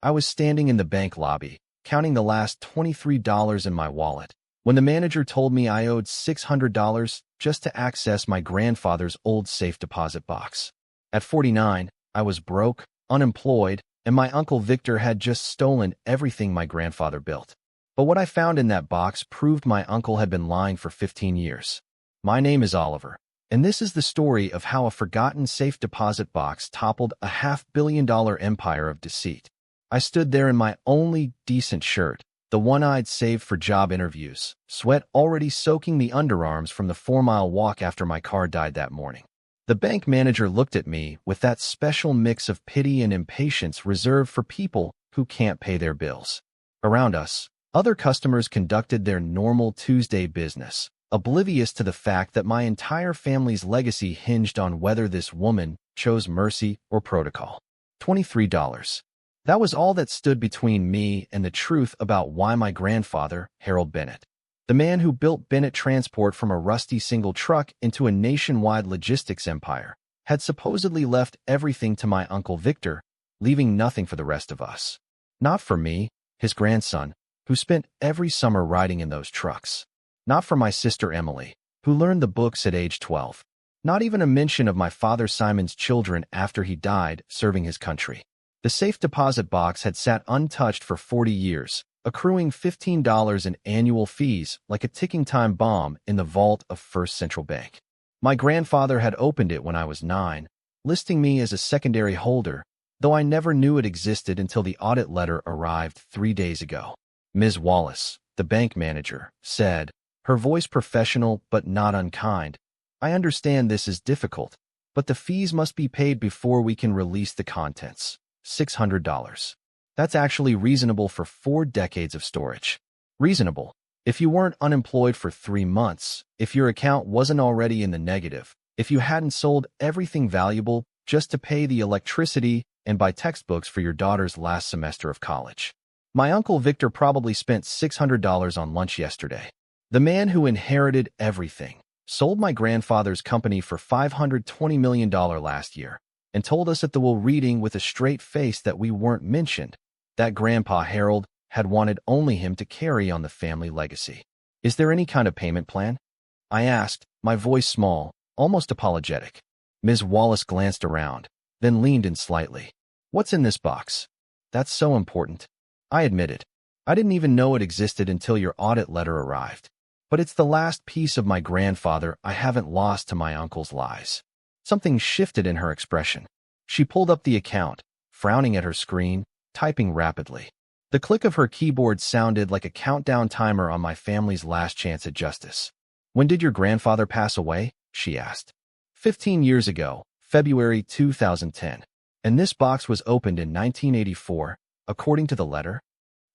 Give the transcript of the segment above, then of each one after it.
I was standing in the bank lobby, counting the last $23 in my wallet, when the manager told me I owed $600 just to access my grandfather's old safe deposit box. At 49, I was broke, unemployed, and my Uncle Victor had just stolen everything my grandfather built. But what I found in that box proved my uncle had been lying for 15 years. My name is Oliver, and this is the story of how a forgotten safe deposit box toppled a $500 million empire of deceit. I stood there in my only decent shirt, the one I'd saved for job interviews, sweat already soaking the underarms from the 4-mile walk after my car died that morning. The bank manager looked at me with that special mix of pity and impatience reserved for people who can't pay their bills. Around us, other customers conducted their normal Tuesday business, oblivious to the fact that my entire family's legacy hinged on whether this woman chose mercy or protocol. $23. That was all that stood between me and the truth about why my grandfather, Harold Bennett, the man who built Bennett Transport from a rusty single truck into a nationwide logistics empire, had supposedly left everything to my Uncle Victor, leaving nothing for the rest of us. Not for me, his grandson, who spent every summer riding in those trucks. Not for my sister Emily, who learned the books at age 12. Not even a mention of my father Simon's children after he died serving his country. The safe deposit box had sat untouched for 40 years, accruing $15 in annual fees like a ticking time bomb in the vault of First Central Bank. My grandfather had opened it when I was 9, listing me as a secondary holder, though I never knew it existed until the audit letter arrived 3 days ago. Ms. Wallace, the bank manager, said, her voice professional but not unkind, "I understand this is difficult, but the fees must be paid before we can release the contents. $600. That's actually reasonable for 4 decades of storage. Reasonable if you weren't unemployed for 3 months, if your account wasn't already in the negative, if you hadn't sold everything valuable just to pay the electricity and buy textbooks for your daughter's last semester of college. My Uncle Victor probably spent $600 on lunch yesterday. The man who inherited everything sold my grandfather's company for $520 million last year and told us at the will reading with a straight face that we weren't mentioned, that Grandpa Harold had wanted only him to carry on the family legacy. Is there any kind of payment plan? I asked, my voice small, almost apologetic. Ms. Wallace glanced around, then leaned in slightly. What's in this box? That's so important. I admitted. I didn't even know it existed until your audit letter arrived. But it's the last piece of my grandfather I haven't lost to my uncle's lies. Something shifted in her expression. She pulled up the account, frowning at her screen, typing rapidly. The click of her keyboard sounded like a countdown timer on my family's last chance at justice. When did your grandfather pass away? She asked. 15 years ago, February 2010. And this box was opened in 1984, according to the letter?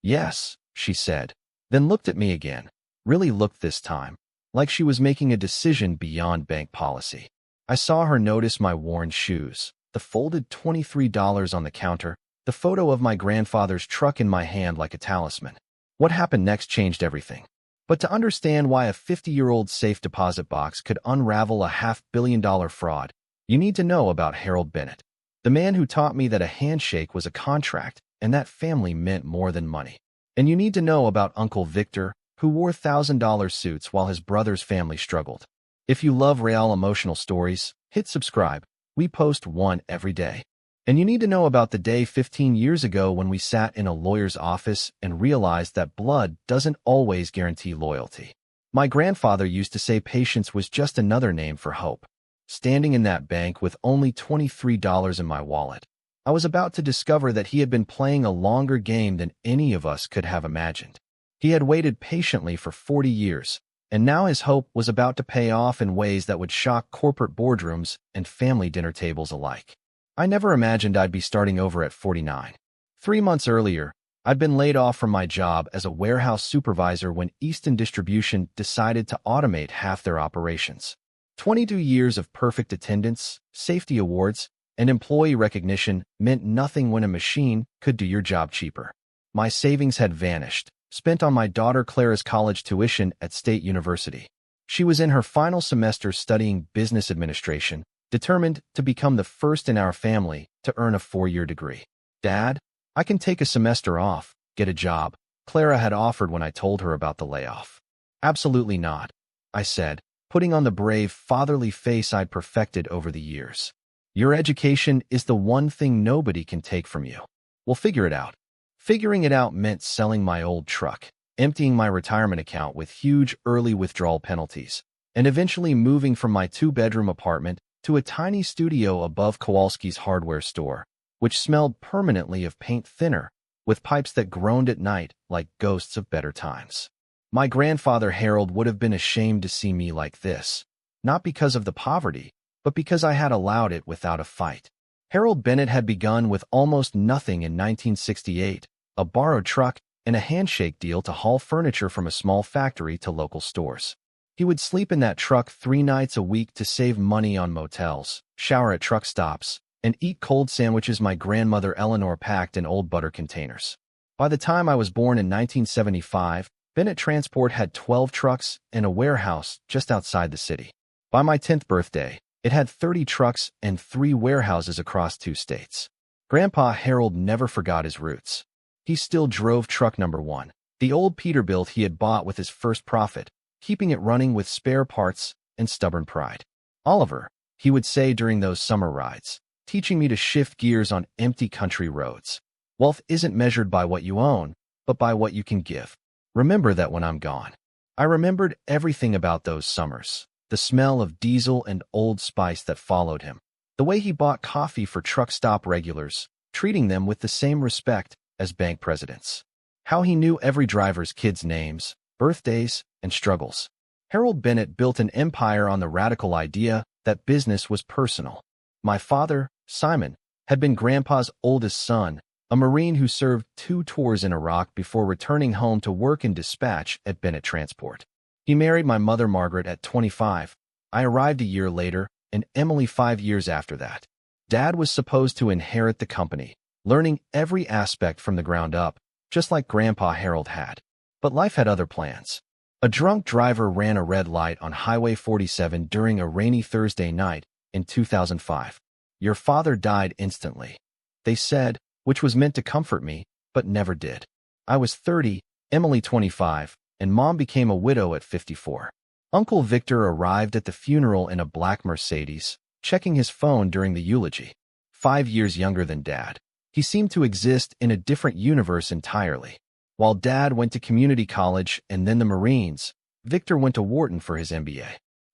Yes, she said, then looked at me again. Really looked this time, like she was making a decision beyond bank policy. I saw her notice my worn shoes, the folded $23 on the counter, the photo of my grandfather's truck in my hand like a talisman. What happened next changed everything. But to understand why a 50-year-old safe deposit box could unravel a $500 million fraud, you need to know about Harold Bennett, the man who taught me that a handshake was a contract and that family meant more than money. And you need to know about Uncle Victor, who wore $1,000 suits while his brother's family struggled. If you love real emotional stories, hit subscribe. We post one every day. And you need to know about the day 15 years ago when we sat in a lawyer's office and realized that blood doesn't always guarantee loyalty. My grandfather used to say patience was just another name for hope. Standing in that bank with only $23 in my wallet, I was about to discover that he had been playing a longer game than any of us could have imagined. He had waited patiently for 40 years, and now his hope was about to pay off in ways that would shock corporate boardrooms and family dinner tables alike. I never imagined I'd be starting over at 49. 3 months earlier, I'd been laid off from my job as a warehouse supervisor when Easton Distribution decided to automate half their operations. 22 years of perfect attendance, safety awards, and employee recognition meant nothing when a machine could do your job cheaper. My savings had vanished, spent on my daughter Clara's college tuition at State University. She was in her final semester studying business administration, determined to become the first in our family to earn a 4-year degree. Dad, I can take a semester off, get a job, Clara had offered when I told her about the layoff. Absolutely not, I said, putting on the brave, fatherly face I'd perfected over the years. Your education is the one thing nobody can take from you. We'll figure it out. Figuring it out meant selling my old truck, emptying my retirement account with huge early withdrawal penalties, and eventually moving from my two-bedroom apartment to a tiny studio above Kowalski's hardware store, which smelled permanently of paint thinner, with pipes that groaned at night like ghosts of better times. My grandfather Harold would have been ashamed to see me like this, not because of the poverty, but because I had allowed it without a fight. Harold Bennett had begun with almost nothing in 1968, a borrowed truck and a handshake deal to haul furniture from a small factory to local stores. He would sleep in that truck 3 nights a week to save money on motels, shower at truck stops, and eat cold sandwiches my grandmother Eleanor packed in old butter containers. By the time I was born in 1975, Bennett Transport had 12 trucks and a warehouse just outside the city. By my 10th birthday, it had 30 trucks and 3 warehouses across 2 states. Grandpa Harold never forgot his roots. He still drove truck number 1, the old Peterbilt he had bought with his first profit, keeping it running with spare parts and stubborn pride. Oliver, he would say during those summer rides, teaching me to shift gears on empty country roads. Wealth isn't measured by what you own, but by what you can give. Remember that when I'm gone. I remembered everything about those summers. The smell of diesel and Old Spice that followed him. The way he bought coffee for truck stop regulars, treating them with the same respect as bank presidents. How he knew every driver's kids' names, birthdays, and struggles. Harold Bennett built an empire on the radical idea that business was personal. My father, Simon, had been Grandpa's oldest son, a Marine who served 2 tours in Iraq before returning home to work in dispatch at Bennett Transport. He married my mother Margaret at 25. I arrived a year later, and Emily 5 years after that. Dad was supposed to inherit the company, learning every aspect from the ground up, just like Grandpa Harold had. But life had other plans. A drunk driver ran a red light on Highway 47 during a rainy Thursday night in 2005. Your father died instantly, they said, which was meant to comfort me, but never did. I was 30, Emily 25, and Mom became a widow at 54. Uncle Victor arrived at the funeral in a black Mercedes, checking his phone during the eulogy. 5 years younger than Dad. He seemed to exist in a different universe entirely. While Dad went to community college and then the Marines, Victor went to Wharton for his MBA.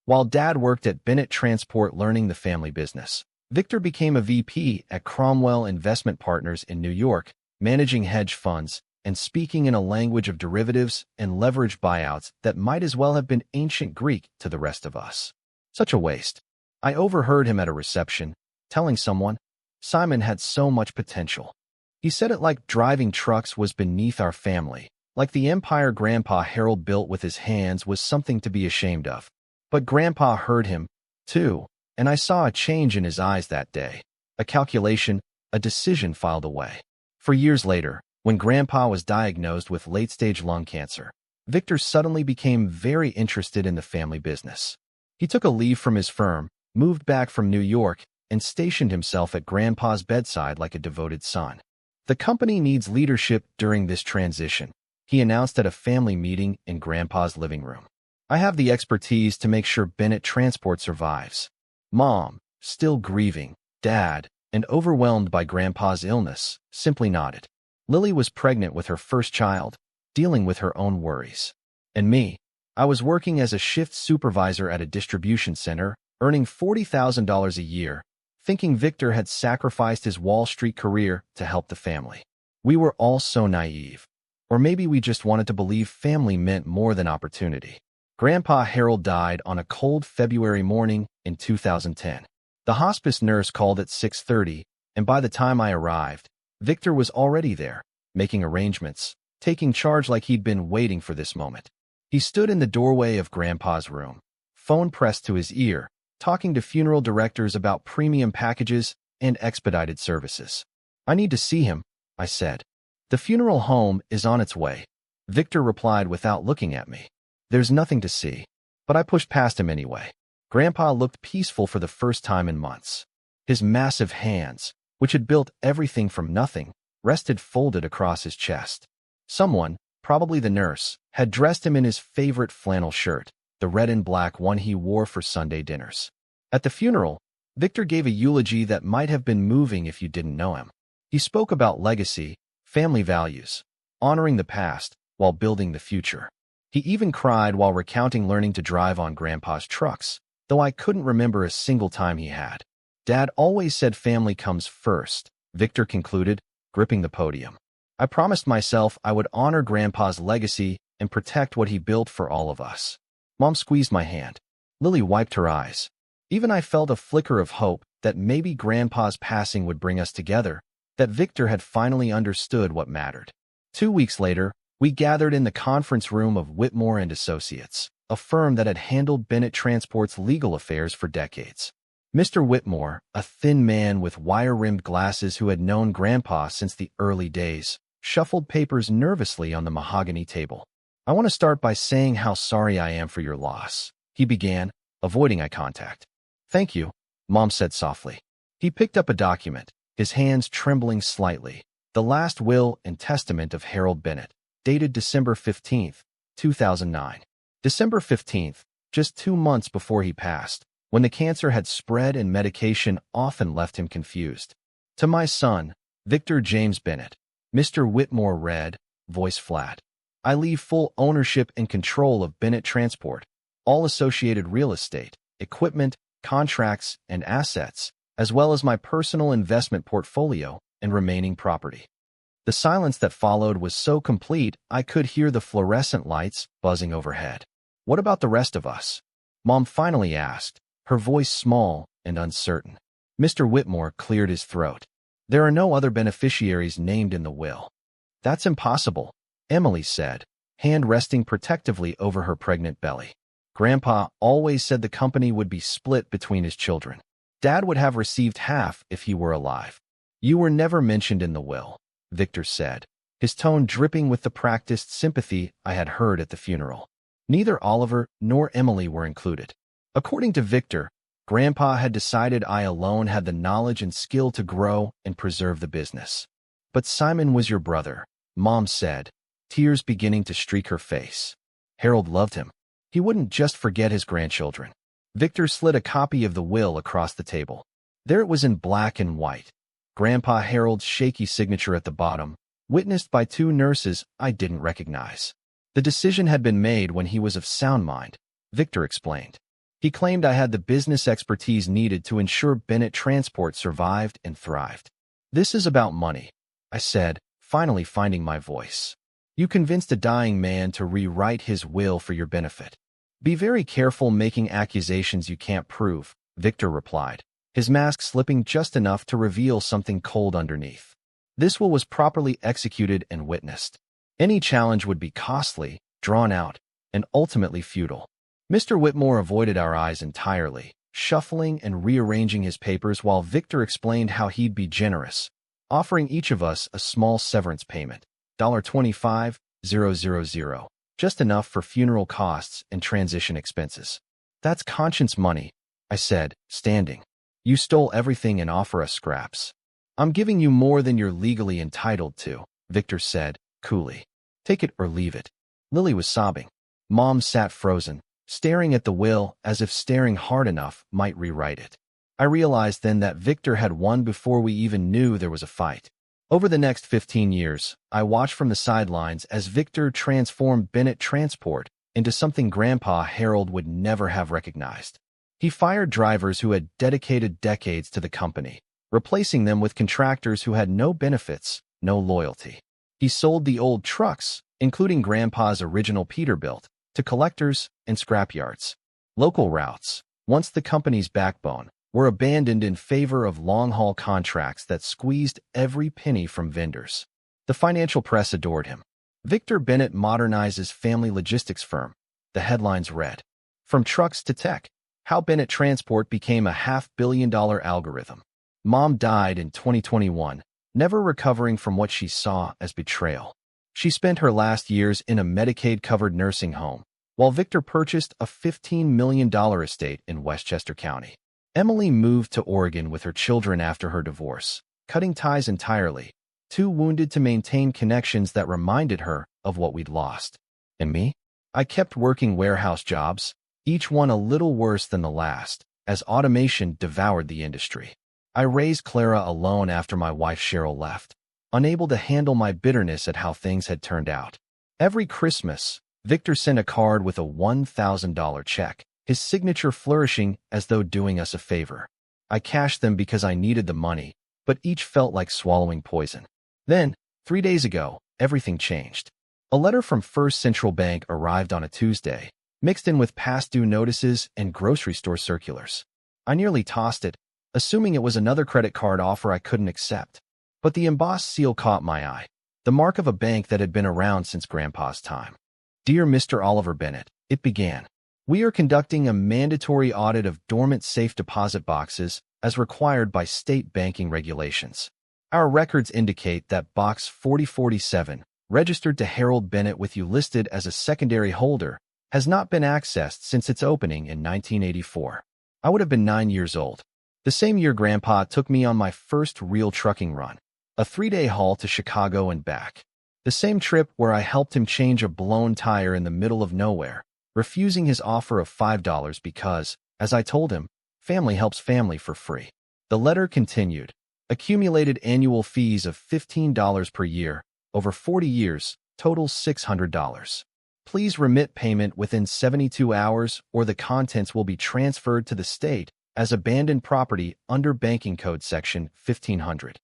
While Dad worked at Bennett Transport learning the family business, Victor became a VP at Cromwell Investment Partners in New York, managing hedge funds and speaking in a language of derivatives and leveraged buyouts that might as well have been ancient Greek to the rest of us. Such a waste. I overheard him at a reception, telling someone, Simon had so much potential. He said it like driving trucks was beneath our family, like the empire Grandpa Harold built with his hands was something to be ashamed of. But Grandpa heard him, too, and I saw a change in his eyes that day. A calculation, a decision filed away. For years later, when Grandpa was diagnosed with late-stage lung cancer, Victor suddenly became very interested in the family business. He took a leave from his firm, moved back from New York, and stationed himself at Grandpa's bedside like a devoted son. The company needs leadership during this transition, he announced at a family meeting in Grandpa's living room. I have the expertise to make sure Bennett Transport survives. Mom, still grieving, Dad, and overwhelmed by Grandpa's illness, simply nodded. Lily was pregnant with her first child, dealing with her own worries. And me, I was working as a shift supervisor at a distribution center, earning $40,000 a year, thinking Victor had sacrificed his Wall Street career to help the family. We were all so naive. Or maybe we just wanted to believe family meant more than opportunity. Grandpa Harold died on a cold February morning in 2010. The hospice nurse called at 6:30, and by the time I arrived, Victor was already there, making arrangements, taking charge like he'd been waiting for this moment. He stood in the doorway of Grandpa's room, phone pressed to his ear, talking to funeral directors about premium packages and expedited services. I need to see him, I said. The funeral home is on its way, Victor replied without looking at me. There's nothing to see, but I pushed past him anyway. Grandpa looked peaceful for the first time in months. His massive hands, which had built everything from nothing, rested folded across his chest. Someone, probably the nurse, had dressed him in his favorite flannel shirt, the red and black one he wore for Sunday dinners. At the funeral, Victor gave a eulogy that might have been moving if you didn't know him. He spoke about legacy, family values, honoring the past while building the future. He even cried while recounting learning to drive on Grandpa's trucks, though I couldn't remember a single time he had. Dad always said family comes first, Victor concluded, gripping the podium. I promised myself I would honor Grandpa's legacy and protect what he built for all of us. Mom squeezed my hand. Lily wiped her eyes. Even I felt a flicker of hope that maybe Grandpa's passing would bring us together, that Victor had finally understood what mattered. 2 weeks later, we gathered in the conference room of Whitmore and Associates, a firm that had handled Bennett Transport's legal affairs for decades. Mr. Whitmore, a thin man with wire-rimmed glasses who had known Grandpa since the early days, shuffled papers nervously on the mahogany table. I want to start by saying how sorry I am for your loss, he began, avoiding eye contact. Thank you, Mom said softly. He picked up a document, his hands trembling slightly, the last will and testament of Harold Bennett, dated December 15, 2009. December 15th, just 2 months before he passed, when the cancer had spread and medication often left him confused. To my son, Victor James Bennett, Mr. Whitmore read, voice flat. I leave full ownership and control of Bennett Transport, all associated real estate, equipment, contracts, and assets, as well as my personal investment portfolio and remaining property. The silence that followed was so complete I could hear the fluorescent lights buzzing overhead. What about the rest of us? Mom finally asked, her voice small and uncertain. Mr. Whitmore cleared his throat. There are no other beneficiaries named in the will. That's impossible, Emily said, hand resting protectively over her pregnant belly. Grandpa always said the company would be split between his children. Dad would have received half if he were alive. You were never mentioned in the will, Victor said, his tone dripping with the practiced sympathy I had heard at the funeral. Neither Oliver nor Emily were included. According to Victor, Grandpa had decided I alone had the knowledge and skill to grow and preserve the business. But Simon was your brother, Mom said, tears beginning to streak her face. Harold loved him. He wouldn't just forget his grandchildren. Victor slid a copy of the will across the table. There it was in black and white. Grandpa Harold's shaky signature at the bottom, witnessed by 2 nurses I didn't recognize. The decision had been made when he was of sound mind, Victor explained. He claimed I had the business expertise needed to ensure Bennett Transport survived and thrived. This is about money, I said, finally finding my voice. You convinced a dying man to rewrite his will for your benefit. Be very careful making accusations you can't prove, Victor replied, his mask slipping just enough to reveal something cold underneath. This will was properly executed and witnessed. Any challenge would be costly, drawn out, and ultimately futile. Mr. Whitmore avoided our eyes entirely, shuffling and rearranging his papers while Victor explained how he'd be generous, offering each of us a small severance payment, $25,000, just enough for funeral costs and transition expenses. That's conscience money, I said, standing. You stole everything and offer us scraps. I'm giving you more than you're legally entitled to, Victor said, coolly. Take it or leave it. Lily was sobbing. Mom sat frozen, staring at the will as if staring hard enough might rewrite it. I realized then that Victor had won before we even knew there was a fight. Over the next 15 years, I watched from the sidelines as Victor transformed Bennett Transport into something Grandpa Harold would never have recognized. He fired drivers who had dedicated decades to the company, replacing them with contractors who had no benefits, no loyalty. He sold the old trucks, including Grandpa's original Peterbilt, to collectors and scrapyards. Local routes, once the company's backbone, were abandoned in favor of long-haul contracts that squeezed every penny from vendors. The financial press adored him. Victor Bennett modernizes family logistics firm, the headlines read. From trucks to tech, how Bennett Transport became a $500 million algorithm. Mom died in 2021, never recovering from what she saw as betrayal. She spent her last years in a Medicaid-covered nursing home, while Victor purchased a $15 million estate in Westchester County. Emily moved to Oregon with her children after her divorce, cutting ties entirely, too wounded to maintain connections that reminded her of what we'd lost. And me? I kept working warehouse jobs, each one a little worse than the last, as automation devoured the industry. I raised Clara alone after my wife Cheryl left, unable to handle my bitterness at how things had turned out. Every Christmas, Victor sent a card with a $1,000 check, his signature flourishing as though doing us a favor. I cashed them because I needed the money, but each felt like swallowing poison. Then, 3 days ago, everything changed. A letter from First Central Bank arrived on a Tuesday, mixed in with past due notices and grocery store circulars. I nearly tossed it, assuming it was another credit card offer I couldn't accept. But the embossed seal caught my eye, the mark of a bank that had been around since Grandpa's time. Dear Mr. Oliver Bennett, it began. We are conducting a mandatory audit of dormant safe deposit boxes as required by state banking regulations. Our records indicate that Box 4047, registered to Harold Bennett with you listed as a secondary holder, has not been accessed since its opening in 1984. I would have been 9 years old. The same year Grandpa took me on my first real trucking run, a 3-day haul to Chicago and back. The same trip where I helped him change a blown tire in the middle of nowhere, refusing his offer of $5 because, as I told him, family helps family for free. The letter continued. Accumulated annual fees of $15 per year, over 40 years, totals $600. Please remit payment within 72 hours or the contents will be transferred to the state as abandoned property under Banking Code Section 1500.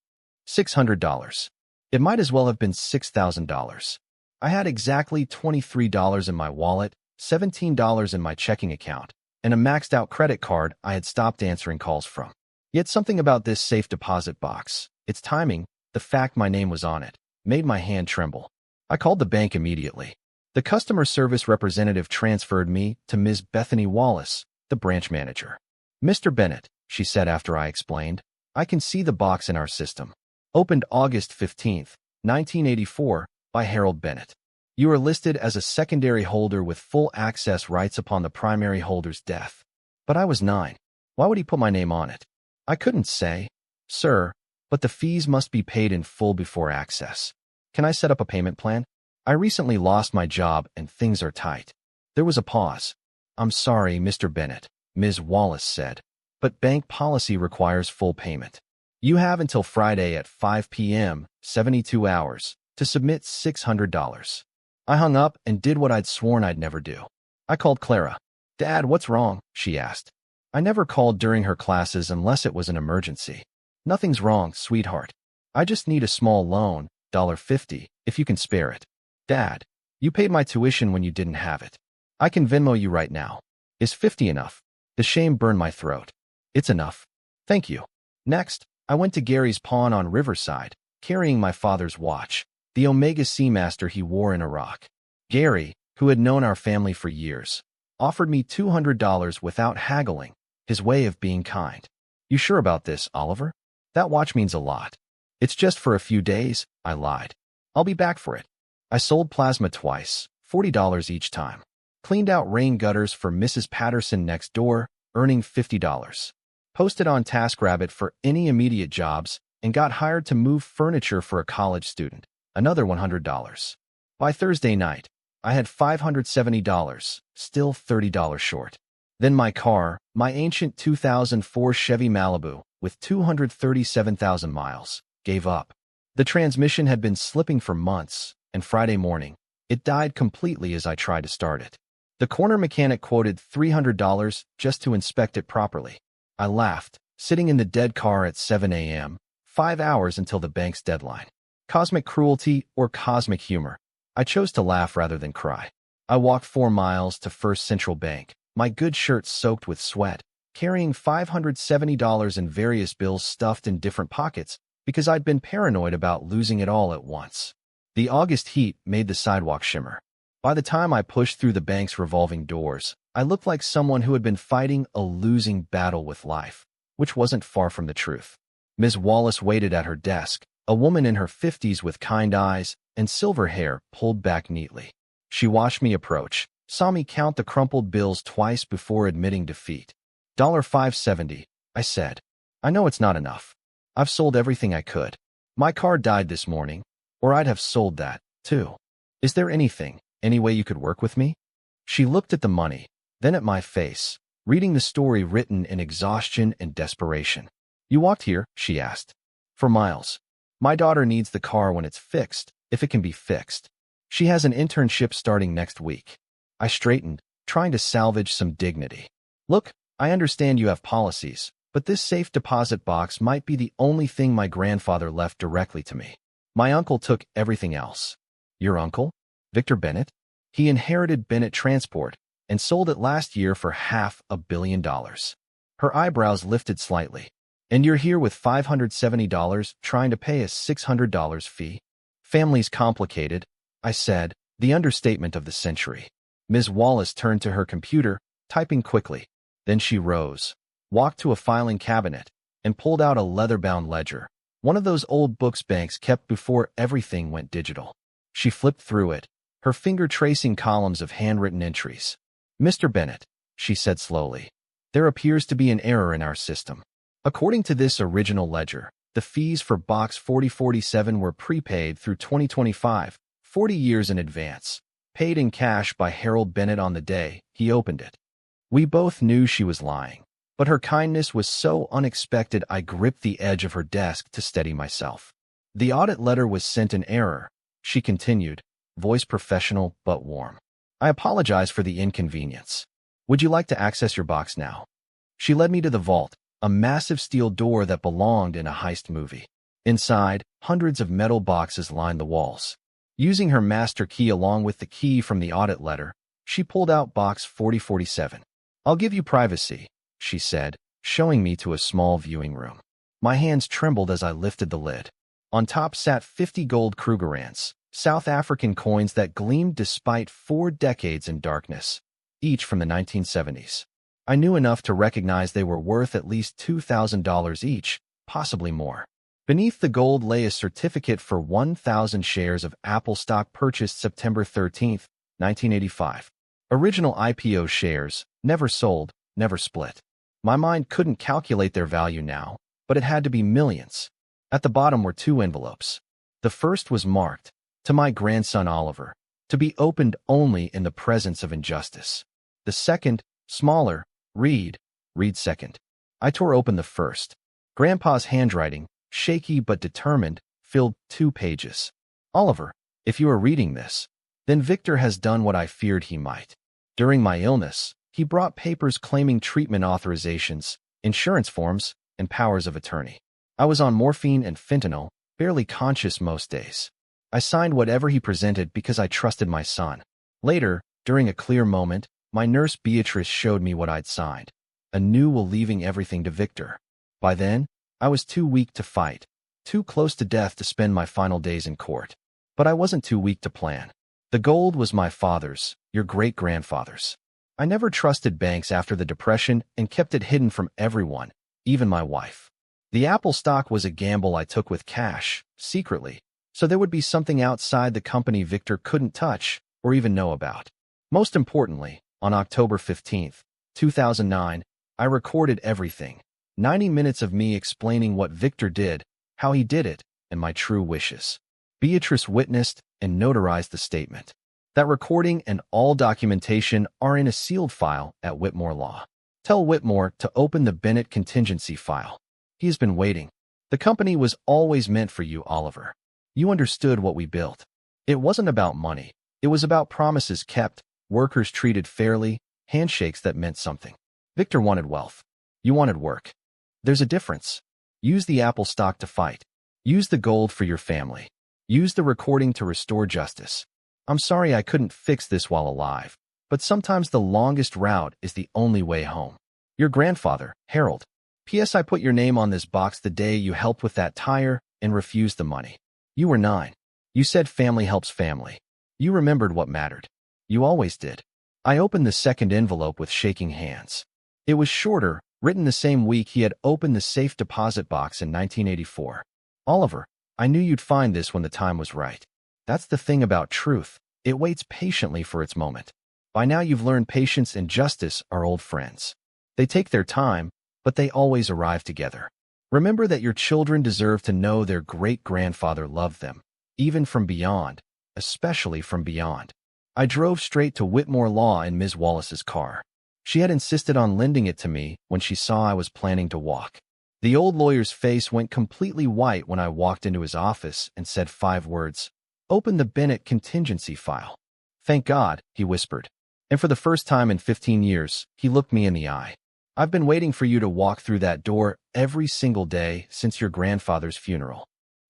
$600. It might as well have been $6,000. I had exactly $23 in my wallet, $17 in my checking account, and a maxed-out credit card I had stopped answering calls from. Yet something about this safe deposit box, its timing, the fact my name was on it, made my hand tremble. I called the bank immediately. The customer service representative transferred me to Ms. Bethany Wallace, the branch manager. Mr. Bennett, she said after I explained, I can see the box in our system. Opened August 15, 1984, by Harold Bennett. You are listed as a secondary holder with full access rights upon the primary holder's death. But I was 9. Why would he put my name on it? I couldn't say, sir, but the fees must be paid in full before access. Can I set up a payment plan? I recently lost my job and things are tight. There was a pause. I'm sorry, Mr. Bennett, Ms. Wallace said, but bank policy requires full payment. You have until Friday at 5 p.m., 72 hours, to submit $600. I hung up and did what I'd sworn I'd never do. I called Clara. Dad, what's wrong? She asked. I never called during her classes unless it was an emergency. Nothing's wrong, sweetheart. I just need a small loan, $50, if you can spare it. Dad, you paid my tuition when you didn't have it. I can Venmo you right now. Is 50 enough? The shame burned my throat. It's enough. Thank you. Next, I went to Gary's pawn on Riverside, carrying my father's watch, the Omega Seamaster he wore in Iraq. Gary, who had known our family for years, offered me $200 without haggling, his way of being kind. You sure about this, Oliver? That watch means a lot. It's just for a few days, I lied. I'll be back for it. I sold plasma twice, $40 each time. Cleaned out rain gutters for Mrs. Patterson next door, earning $50. Posted on TaskRabbit for any immediate jobs, and got hired to move furniture for a college student, another $100. By Thursday night, I had $570, still $30 short. Then my car, my ancient 2004 Chevy Malibu, with 237,000 miles, gave up. The transmission had been slipping for months, and Friday morning, it died completely as I tried to start it. The corner mechanic quoted $300 just to inspect it properly. I laughed, sitting in the dead car at 7 a.m., 5 hours until the bank's deadline. Cosmic cruelty or cosmic humor? I chose to laugh rather than cry. I walked 4 miles to First Central Bank, my good shirt soaked with sweat, carrying $570 in various bills stuffed in different pockets because I'd been paranoid about losing it all at once. The August heat made the sidewalk shimmer. By the time I pushed through the bank's revolving doors, I looked like someone who had been fighting a losing battle with life, which wasn't far from the truth. Ms. Wallace waited at her desk, a woman in her 50s with kind eyes and silver hair pulled back neatly. She watched me approach, saw me count the crumpled bills twice before admitting defeat. $570, I said. I know it's not enough. I've sold everything I could. My car died this morning, or I'd have sold that, too. Is there any way you could work with me? She looked at the money, then at my face, reading the story written in exhaustion and desperation. You walked here, she asked. For miles. My daughter needs the car when it's fixed, if it can be fixed. She has an internship starting next week. I straightened, trying to salvage some dignity. Look, I understand you have policies, but this safe deposit box might be the only thing my grandfather left directly to me. My uncle took everything else. Your uncle? Victor Bennett? He inherited Bennett Transport and sold it last year for $500 million. Her eyebrows lifted slightly. And you're here with $570 trying to pay a $600 fee? Family's complicated, I said, the understatement of the century. Ms. Wallace turned to her computer, typing quickly. Then she rose, walked to a filing cabinet, and pulled out a leather-bound ledger, one of those old books banks kept before everything went digital. She flipped through it, her finger tracing columns of handwritten entries. Mr. Bennett, she said slowly, there appears to be an error in our system. According to this original ledger, the fees for Box 4047 were prepaid through 2025, 40 years in advance, paid in cash by Harold Bennett on the day he opened it. We both knew she was lying, but her kindness was so unexpected I gripped the edge of her desk to steady myself. The audit letter was sent in error, she continued, voice professional but warm. I apologize for the inconvenience. Would you like to access your box now? She led me to the vault, a massive steel door that belonged in a heist movie. Inside, hundreds of metal boxes lined the walls. Using her master key along with the key from the audit letter, she pulled out Box 4047. I'll give you privacy, she said, showing me to a small viewing room. My hands trembled as I lifted the lid. On top sat 50 gold Krugerrands, South African coins that gleamed despite 4 decades in darkness, each from the 1970s. I knew enough to recognize they were worth at least $2,000 each, possibly more. Beneath the gold lay a certificate for 1,000 shares of Apple stock purchased September 13, 1985. Original IPO shares, never sold, never split. My mind couldn't calculate their value now, but it had to be millions. At the bottom were 2 envelopes. The first was marked, to my grandson Oliver, to be opened only in the presence of injustice. The second, smaller, read second. I tore open the first. Grandpa's handwriting, shaky but determined, filled 2 pages. Oliver, if you are reading this, then Victor has done what I feared he might. During my illness, he brought papers claiming treatment authorizations, insurance forms, and powers of attorney. I was on morphine and fentanyl, barely conscious most days. I signed whatever he presented because I trusted my son. Later, during a clear moment, my nurse Beatrice showed me what I'd signed. A new will leaving everything to Victor. By then, I was too weak to fight, too close to death to spend my final days in court. But I wasn't too weak to plan. The gold was my father's, your great-grandfather's. I never trusted banks after the Depression and kept it hidden from everyone, even my wife. The Apple stock was a gamble I took with cash, secretly, so there would be something outside the company Victor couldn't touch or even know about. Most importantly, on October 15, 2009, I recorded everything. 90 minutes of me explaining what Victor did, how he did it, and my true wishes. Beatrice witnessed and notarized the statement. That recording and all documentation are in a sealed file at Whitmore Law. Tell Whitmore to open the Bennett contingency file. He has been waiting. The company was always meant for you, Oliver. You understood what we built. It wasn't about money. It was about promises kept, workers treated fairly, handshakes that meant something. Victor wanted wealth. You wanted work. There's a difference. Use the Apple stock to fight. Use the gold for your family. Use the recording to restore justice. I'm sorry I couldn't fix this while alive, but sometimes the longest route is the only way home. Your grandfather, Harold. P.S. I put your name on this box the day you helped with that tire and refused the money. You were 9. You said family helps family. You remembered what mattered. You always did. I opened the second envelope with shaking hands. It was shorter, written the same week he had opened the safe deposit box in 1984. Oliver, I knew you'd find this when the time was right. That's the thing about truth. It waits patiently for its moment. By now you've learned patience and justice are old friends. They take their time, but they always arrive together. Remember that your children deserve to know their great-grandfather loved them, even from beyond, especially from beyond. I drove straight to Whitmore Law in Ms. Wallace's car. She had insisted on lending it to me when she saw I was planning to walk. The old lawyer's face went completely white when I walked into his office and said 5 words, "Open the Bennett contingency file." "Thank God," he whispered. And for the first time in 15 years, he looked me in the eye. "I've been waiting for you to walk through that door every single day since your grandfather's funeral."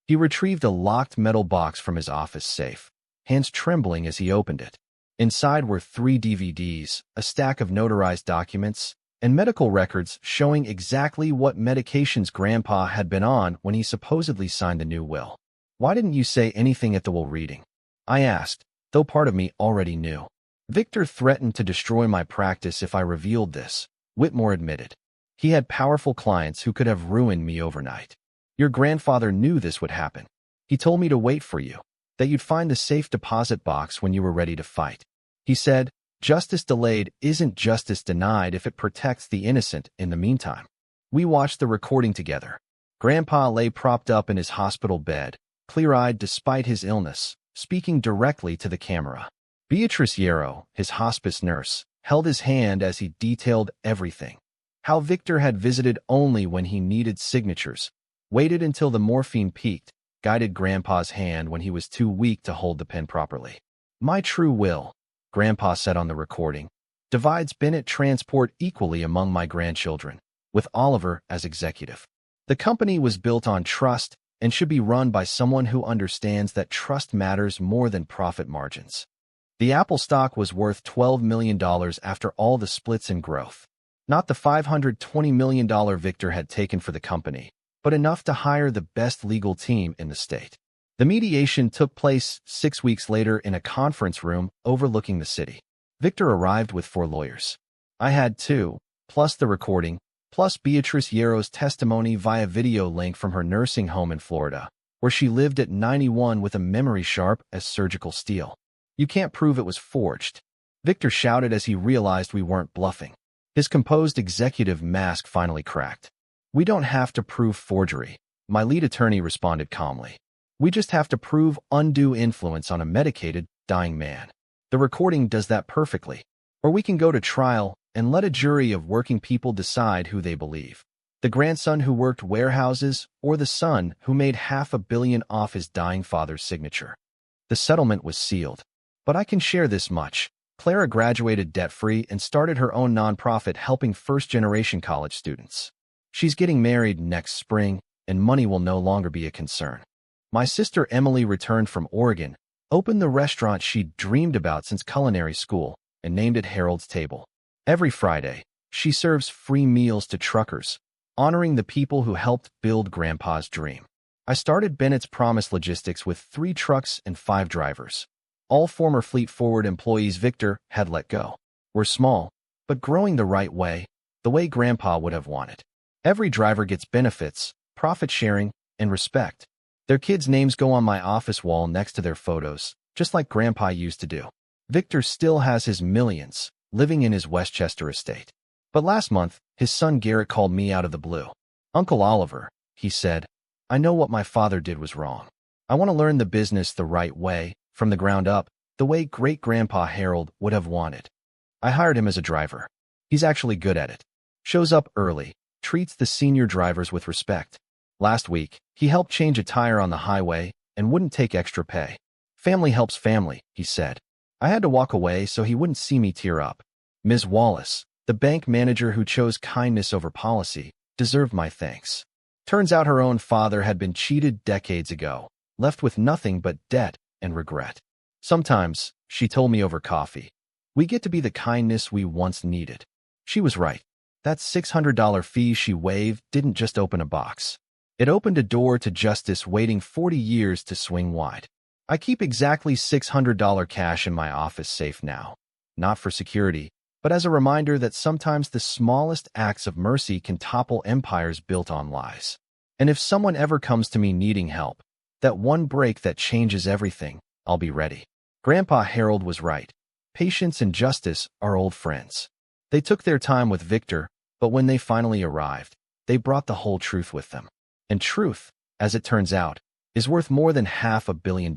He retrieved a locked metal box from his office safe, hands trembling as he opened it. Inside were 3 DVDs, a stack of notarized documents, and medical records showing exactly what medications Grandpa had been on when he supposedly signed the new will. "Why didn't you say anything at the will reading?" I asked, though part of me already knew. "Victor threatened to destroy my practice if I revealed this," Whitmore admitted. "He had powerful clients who could have ruined me overnight. Your grandfather knew this would happen. He told me to wait for you, that you'd find the safe deposit box when you were ready to fight. He said, justice delayed isn't justice denied if it protects the innocent in the meantime." We watched the recording together. Grandpa lay propped up in his hospital bed, clear-eyed despite his illness, speaking directly to the camera. Beatrice Yarrow, his hospice nurse, held his hand as he detailed everything. How Victor had visited only when he needed signatures, waited until the morphine peaked, guided Grandpa's hand when he was too weak to hold the pen properly. "My true will," Grandpa said on the recording, "divides Bennett Transport equally among my grandchildren, with Oliver as executive. The company was built on trust and should be run by someone who understands that trust matters more than profit margins." The Apple stock was worth $12 million after all the splits and growth. Not the $520 million Victor had taken for the company, but enough to hire the best legal team in the state. The mediation took place 6 weeks later in a conference room overlooking the city. Victor arrived with 4 lawyers. I had 2, plus the recording, plus Beatrice Yarrow's testimony via video link from her nursing home in Florida, where she lived at 91 with a memory sharp as surgical steel. "You can't prove it was forged," Victor shouted as he realized we weren't bluffing. His composed executive mask finally cracked. "We don't have to prove forgery," my lead attorney responded calmly. "We just have to prove undue influence on a medicated, dying man. The recording does that perfectly. Or we can go to trial and let a jury of working people decide who they believe. The grandson who worked warehouses or the son who made $500 million off his dying father's signature." The settlement was sealed. But I can share this much. Clara graduated debt-free and started her own nonprofit helping first-generation college students. She's getting married next spring, and money will no longer be a concern. My sister Emily returned from Oregon, opened the restaurant she'd dreamed about since culinary school, and named it Harold's Table. Every Friday, she serves free meals to truckers, honoring the people who helped build Grandpa's dream. I started Bennett's Promise Logistics with 3 trucks and 5 drivers. All former Fleet Forward employees Victor had let go. We're small, but growing the right way, the way Grandpa would have wanted. Every driver gets benefits, profit sharing, and respect. Their kids' names go on my office wall next to their photos, just like Grandpa used to do. Victor still has his millions, living in his Westchester estate. But last month, his son Garrett called me out of the blue. "Uncle Oliver," he said, "I know what my father did was wrong. I want to learn the business the right way, from the ground up, the way great-grandpa Harold would have wanted." I hired him as a driver. He's actually good at it. Shows up early, treats the senior drivers with respect. Last week, he helped change a tire on the highway and wouldn't take extra pay. "Family helps family," he said. I had to walk away so he wouldn't see me tear up. Ms. Wallace, the bank manager who chose kindness over policy, deserved my thanks. Turns out her own father had been cheated decades ago, left with nothing but debt and regret. "Sometimes," she told me over coffee, "we get to be the kindness we once needed." She was right. That $600 fee she waived didn't just open a box. It opened a door to justice waiting 40 years to swing wide. I keep exactly $600 cash in my office safe now, not for security, but as a reminder that sometimes the smallest acts of mercy can topple empires built on lies. And if someone ever comes to me needing help, that one break that changes everything, I'll be ready. Grandpa Harold was right. Patience and justice are old friends. They took their time with Victor, but when they finally arrived, they brought the whole truth with them. And truth, as it turns out, is worth more than $500 million.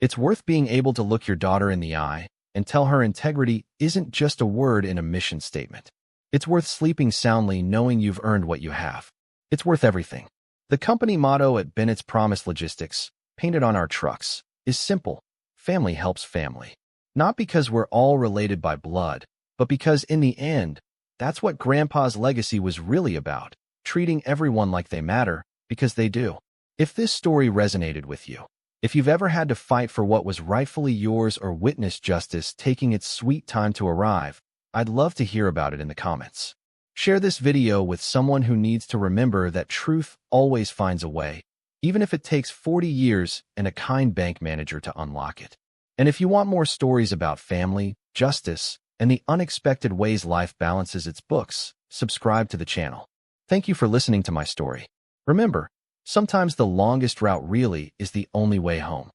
It's worth being able to look your daughter in the eye and tell her integrity isn't just a word in a mission statement. It's worth sleeping soundly knowing you've earned what you have. It's worth everything. The company motto at Bennett's Promise Logistics, painted on our trucks, is simple: family helps family. Not because we're all related by blood, but because in the end, that's what Grandpa's legacy was really about, treating everyone like they matter, because they do. If this story resonated with you, if you've ever had to fight for what was rightfully yours or witness justice taking its sweet time to arrive, I'd love to hear about it in the comments. Share this video with someone who needs to remember that truth always finds a way, even if it takes 40 years and a kind bank manager to unlock it. And if you want more stories about family, justice, and the unexpected ways life balances its books, subscribe to the channel. Thank you for listening to my story. Remember, sometimes the longest route really is the only way home.